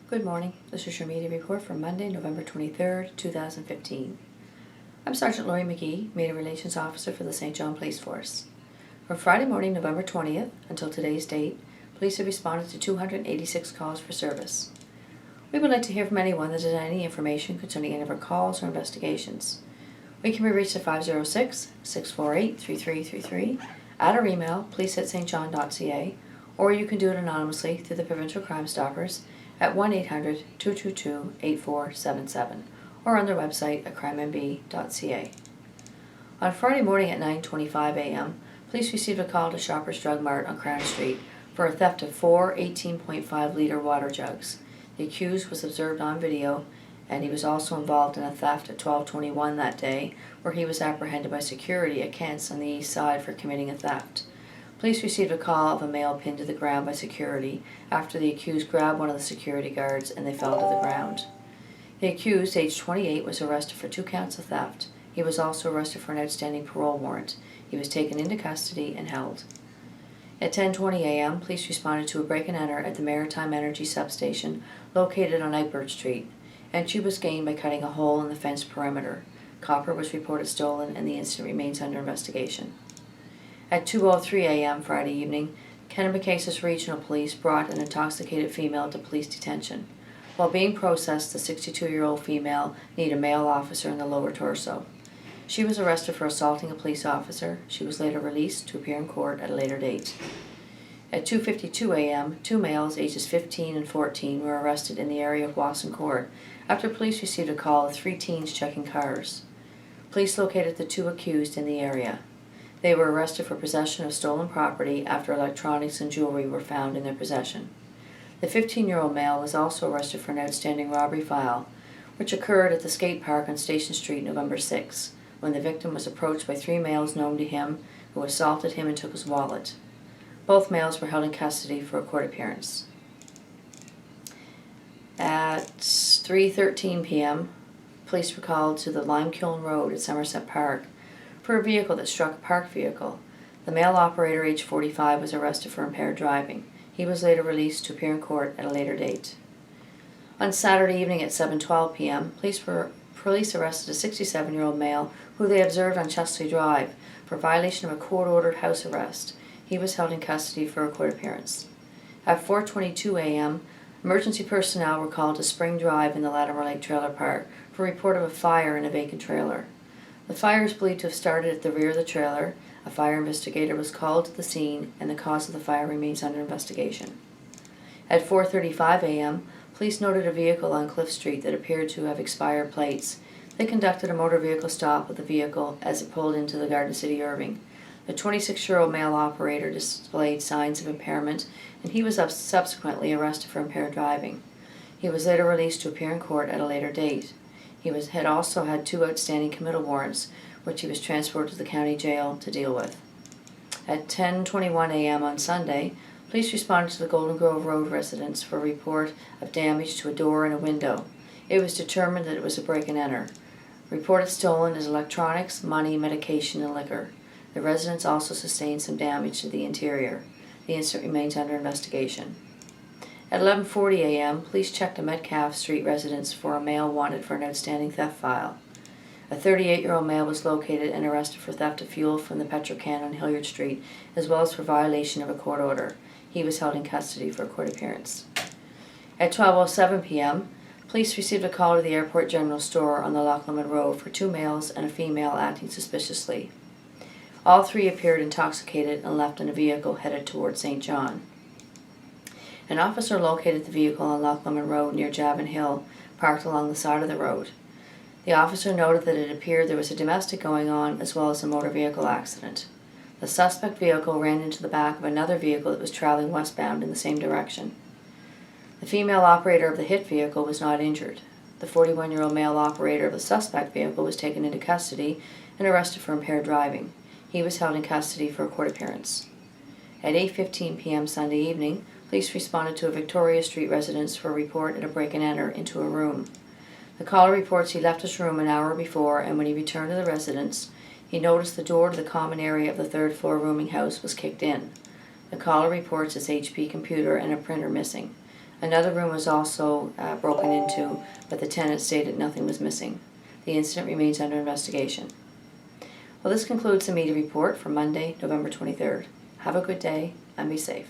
Good morning. This is your media report for Monday, November 23rd, 2015. I'm Sergeant Laurie McGee, Media Relations Officer for the St. John Police Force. From Friday morning, November 20th, until today's date, police have responded to 286 calls for service. We would like to hear from anyone that has any information concerning any of our calls or investigations. We can be reached at 506-648-3333, at our email, police@stjohn.ca, or you can do it anonymously through the Provincial Crime Stoppers at 1-800-222-8477 or on their website at crimemb.ca. On Friday morning at 9:25 a.m., police received a call to Shoppers Drug Mart on Crown Street for a theft of 4 18.5-liter water jugs. The accused was observed on video, and he was also involved in a theft at 12:21 that day, where he was apprehended by security at Kent's on the east side for committing a theft. Police received a call of a male pinned to the ground by security after the accused grabbed one of the security guards and they fell to the ground. The accused, aged 28, was arrested for 2 counts of theft. He was also arrested for an outstanding parole warrant. He was taken into custody and held. At 10:20 a.m., police responded to a break-and-enter at the Maritime Energy substation located on Egbert Street. Entry was gained by cutting a hole in the fence perimeter. Copper was reported stolen and the incident remains under investigation. At 2:03 a.m. Friday evening, Kennebecasis Regional Police brought an intoxicated female to police detention. While being processed, the 62-year-old female kneed a male officer in the lower torso. She was arrested for assaulting a police officer. She was later released to appear in court at a later date. At 2:52 a.m., 2 males ages 15 and 14 were arrested in the area of Wasson Court after police received a call of 3 teens checking cars. Police located the 2 accused in the area. They were arrested for possession of stolen property after electronics and jewelry were found in their possession. The 15-year-old male was also arrested for an outstanding robbery file, which occurred at the skate park on Station Street November 6, when the victim was approached by 3 males known to him who assaulted him and took his wallet. Both males were held in custody for a court appearance. At 3:13 p.m., police were called to the Limekiln Road at Somerset Park for a vehicle that struck a parked vehicle. The male operator, aged 45, was arrested for impaired driving. He was later released to appear in court at a later date. On Saturday evening at 7:12 p.m., police arrested a 67-year-old male who they observed on Chesley Drive for violation of a court-ordered house arrest. He was held in custody for a court appearance. At 4:22 a.m., emergency personnel were called to Spring Drive in the Latimer Lake Trailer Park for a report of a fire in a vacant trailer. The fire is believed to have started at the rear of the trailer. A fire investigator was called to the scene, and the cause of the fire remains under investigation. At 4:35 a.m., police noted a vehicle on Cliff Street that appeared to have expired plates. They conducted a motor vehicle stop of the vehicle as it pulled into the Garden City Irving. The 26-year-old male operator displayed signs of impairment, and he was subsequently arrested for impaired driving. He was later released to appear in court at a later date. He had also had 2 outstanding committal warrants, which he was transferred to the county jail to deal with. At 10:21 a.m. on Sunday, police responded to the Golden Grove Road residence for a report of damage to a door and a window. It was determined that it was a break-and-enter. Reported stolen is electronics, money, medication, and liquor. The residents also sustained some damage to the interior. The incident remains under investigation. At 11:40 a.m., police checked a Metcalfe Street residence for a male wanted for an outstanding theft file. A 38-year-old male was located and arrested for theft of fuel from the petrol can on Hilliard Street, as well as for violation of a court order. He was held in custody for a court appearance. At 12:07 p.m., police received a call to the Airport General Store on the Loch Lomond Road for 2 males and a female acting suspiciously. All 3 appeared intoxicated and left in a vehicle headed toward St. John. An officer located the vehicle on Loch Lomond Road near Javin Hill, parked along the side of the road. The officer noted that it appeared there was a domestic going on as well as a motor vehicle accident. The suspect vehicle ran into the back of another vehicle that was traveling westbound in the same direction. The female operator of the hit vehicle was not injured. The 41-year-old male operator of the suspect vehicle was taken into custody and arrested for impaired driving. He was held in custody for a court appearance. At 8:15 p.m. Sunday evening, police responded to a Victoria Street residence for a report of a break-and-enter into a room. The caller reports he left his room an hour before, and when he returned to the residence, he noticed the door to the common area of the third-floor rooming house was kicked in. The caller reports his HP computer and a printer missing. Another room was also broken into, but the tenant stated nothing was missing. The incident remains under investigation. Well, this concludes the media report for Monday, November 23rd. Have a good day and be safe.